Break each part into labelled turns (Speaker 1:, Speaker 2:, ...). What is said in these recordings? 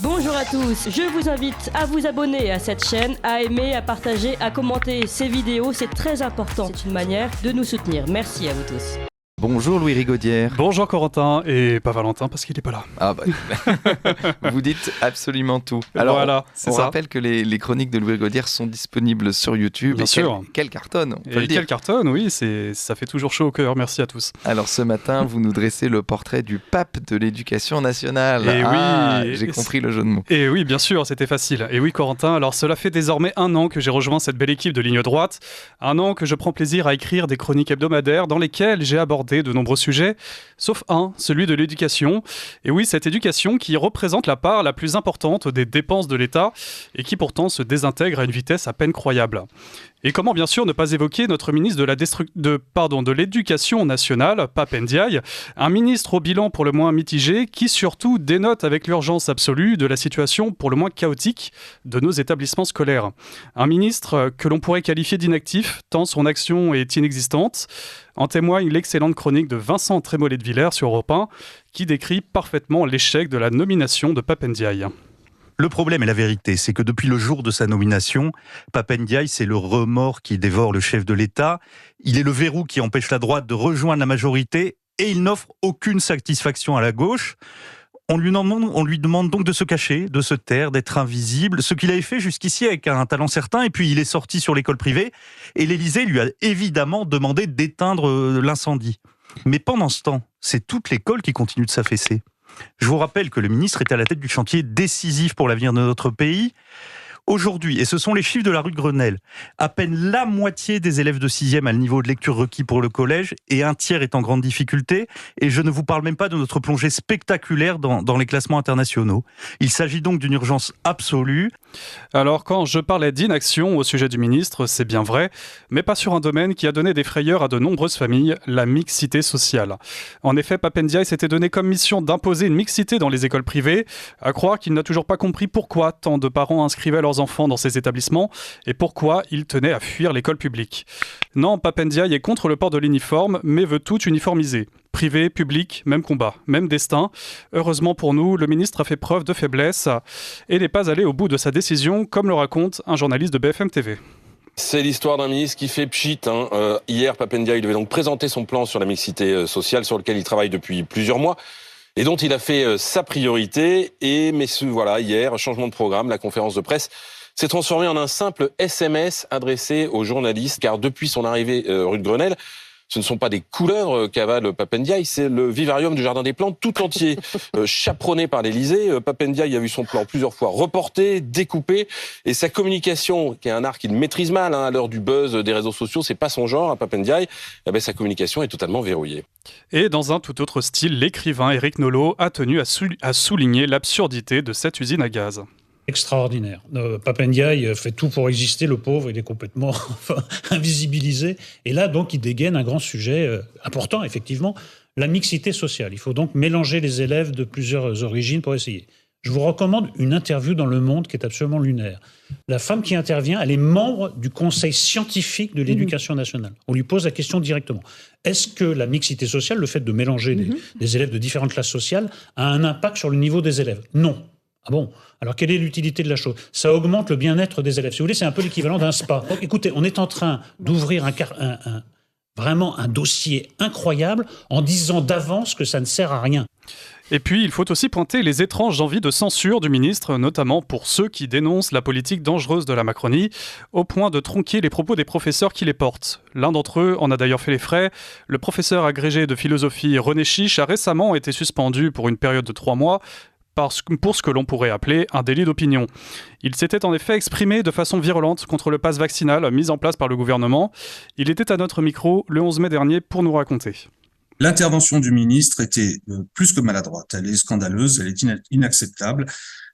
Speaker 1: Bonjour à tous, je vous invite à vous abonner à cette chaîne, à aimer, à partager, à commenter ces vidéos, c'est très important. C'est une manière de nous soutenir. Merci à vous tous.
Speaker 2: Bonjour Louis Rigaudière.
Speaker 3: Bonjour Corentin, et pas Valentin parce qu'il n'est pas là.
Speaker 2: Ah bah, vous dites absolument tout.
Speaker 3: Alors voilà, c'est
Speaker 2: on
Speaker 3: ça.
Speaker 2: rappelle que les chroniques de Louis Rigaudière sont disponibles sur YouTube.
Speaker 3: Bien sûr.
Speaker 2: Quel cartonne, on peut le
Speaker 3: Et
Speaker 2: dire.
Speaker 3: quel carton, oui, ça fait toujours chaud au cœur, merci à tous.
Speaker 2: Alors ce matin, vous nous dressez le portrait du pape de l'éducation nationale.
Speaker 3: Et oui,
Speaker 2: j'ai compris le jeu de mots.
Speaker 3: Et oui, bien sûr, c'était facile. Et oui, Corentin, alors cela fait désormais 1 an que j'ai rejoint cette belle équipe de ligne droite. 1 an que je prends plaisir à écrire des chroniques hebdomadaires dans lesquelles j'ai abordé de nombreux sujets, sauf un, celui de l'éducation. Et oui, cette éducation qui représente la part la plus importante des dépenses de l'État et qui pourtant se désintègre à une vitesse à peine croyable. Et comment bien sûr ne pas évoquer notre ministre de l'Éducation nationale, Pape Ndiaye, un ministre au bilan pour le moins mitigé qui surtout dénote avec l'urgence absolue de la situation pour le moins chaotique de nos établissements scolaires. Un ministre que l'on pourrait qualifier d'inactif tant son action est inexistante. En témoigne l'excellente chronique de Vincent Trémollet de Villers sur Europe 1 qui décrit parfaitement l'échec de la nomination de Pape Ndiaye.
Speaker 4: Le problème et la vérité, c'est que depuis le jour de sa nomination, Pape Ndiaye, c'est le remords qui dévore le chef de l'État. Il est le verrou qui empêche la droite de rejoindre la majorité et il n'offre aucune satisfaction à la gauche. On lui demande donc de se cacher, de se taire, d'être invisible, ce qu'il avait fait jusqu'ici avec un talent certain, et puis il est sorti sur l'école privée, et l'Élysée lui a évidemment demandé d'éteindre l'incendie. Mais pendant ce temps, c'est toute l'école qui continue de s'affaisser. Je vous rappelle que le ministre est à la tête du chantier décisif pour l'avenir de notre pays. Aujourd'hui, et ce sont les chiffres de la rue de Grenelle, à peine la moitié des élèves de 6e a le niveau de lecture requis pour le collège et un tiers est en grande difficulté. Et je ne vous parle même pas de notre plongée spectaculaire dans les classements internationaux. Il s'agit donc d'une urgence absolue.
Speaker 3: Alors quand je parlais d'inaction au sujet du ministre, c'est bien vrai, mais pas sur un domaine qui a donné des frayeurs à de nombreuses familles, la mixité sociale. En effet, Pape Ndiaye s'était donné comme mission d'imposer une mixité dans les écoles privées, à croire qu'il n'a toujours pas compris pourquoi tant de parents inscrivaient leurs enfants dans ces établissements et pourquoi ils tenaient à fuir l'école publique. Non, Pape Ndiaye est contre le port de l'uniforme, mais veut tout uniformiser. Privé, public, même combat, même destin. Heureusement pour nous, le ministre a fait preuve de faiblesse et n'est pas allé au bout de sa décision, comme le raconte un journaliste de BFM TV.
Speaker 5: C'est l'histoire d'un ministre qui fait pchit. Hier, Pape Ndiaye devait donc présenter son plan sur la mixité sociale, sur lequel il travaille depuis plusieurs mois, et dont il a fait sa priorité. Mais voilà, hier, changement de programme, la conférence de presse s'est transformée en un simple SMS adressé aux journalistes, car depuis son arrivée rue de Grenelle, ce ne sont pas des couleurs qu'avale Pape Ndiaye, c'est le vivarium du Jardin des Plantes tout entier, chaperonné par l'Élysée. Pape Ndiaye a vu son plan plusieurs fois reporté, découpé, et sa communication, qui est un art qu'il maîtrise mal, à l'heure du buzz des réseaux sociaux, c'est pas son genre, à Pape Ndiaye, sa communication est totalement verrouillée.
Speaker 3: Et dans un tout autre style, l'écrivain Éric Nolot a tenu à souligner l'absurdité de cette usine à gaz.
Speaker 6: Extraordinaire. Pape Ndiaye fait tout pour exister, le pauvre, il est complètement invisibilisé. Et là, donc, il dégaine un grand sujet important, effectivement, la mixité sociale. Il faut donc mélanger les élèves de plusieurs origines pour essayer. Je vous recommande une interview dans Le Monde qui est absolument lunaire. La femme qui intervient, elle est membre du Conseil scientifique de l'éducation nationale. On lui pose la question directement. Est-ce que la mixité sociale, le fait de mélanger des élèves de différentes classes sociales, a un impact sur le niveau des élèves ? Non. Ah bon ? Alors, quelle est l'utilité de la chose ? Ça augmente le bien-être des élèves. Si vous voulez, c'est un peu l'équivalent d'un spa. Donc, écoutez, on est en train d'ouvrir vraiment un dossier incroyable en disant d'avance que ça ne sert à rien.
Speaker 3: Et puis, il faut aussi pointer les étranges envies de censure du ministre, notamment pour ceux qui dénoncent la politique dangereuse de la Macronie, au point de tronquer les propos des professeurs qui les portent. L'un d'entre eux en a d'ailleurs fait les frais. Le professeur agrégé de philosophie René Chiche a récemment été suspendu pour une période de 3 mois, pour ce que l'on pourrait appeler un délit d'opinion. Il s'était en effet exprimé de façon virulente contre le pass vaccinal mis en place par le gouvernement. Il était à notre micro le 11 mai dernier pour nous raconter.
Speaker 7: L'intervention du ministre était plus que maladroite. Elle est scandaleuse, elle est inacceptable,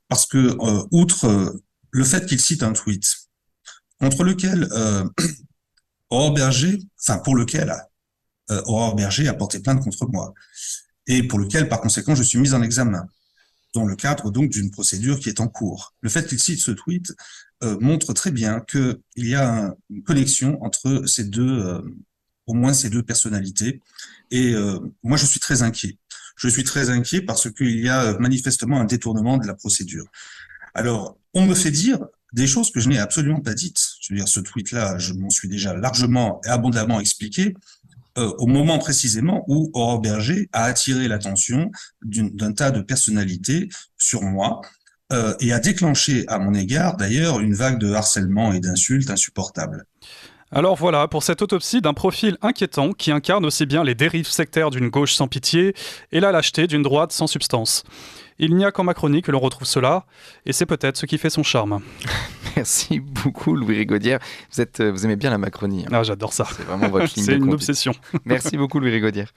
Speaker 7: parce que, outre le fait qu'il cite un tweet, contre lequel Aurore Berger, pour lequel Aurore Berger a porté plainte contre moi, et pour lequel, par conséquent, je suis mise en examen, dans le cadre donc d'une procédure qui est en cours. Le fait qu'il cite ce tweet montre très bien qu'il y a une connexion entre au moins ces deux personnalités. Et moi, je suis très inquiet. je suis très inquiet parce qu'il y a manifestement un détournement de la procédure. Alors, on me fait dire des choses que je n'ai absolument pas dites. Je veux dire, ce tweet-là, je m'en suis déjà largement et abondamment expliqué, au moment précisément où Aurore Berger a attiré l'attention d'un tas de personnalités sur moi, et a déclenché à mon égard, d'ailleurs, une vague de harcèlement et d'insultes insupportables.
Speaker 3: Alors voilà, pour cette autopsie d'un profil inquiétant qui incarne aussi bien les dérives sectaires d'une gauche sans pitié et la lâcheté d'une droite sans substance. Il n'y a qu'en Macronie que l'on retrouve cela, et c'est peut-être ce qui fait son charme.
Speaker 2: Merci beaucoup, Louis Rigaudière. Vous aimez bien la Macronie.
Speaker 3: Ah, j'adore ça.
Speaker 2: C'est vraiment votre ligne
Speaker 3: C'est
Speaker 2: de
Speaker 3: une
Speaker 2: conduite.
Speaker 3: obsession.
Speaker 2: Merci beaucoup, Louis Rigaudière.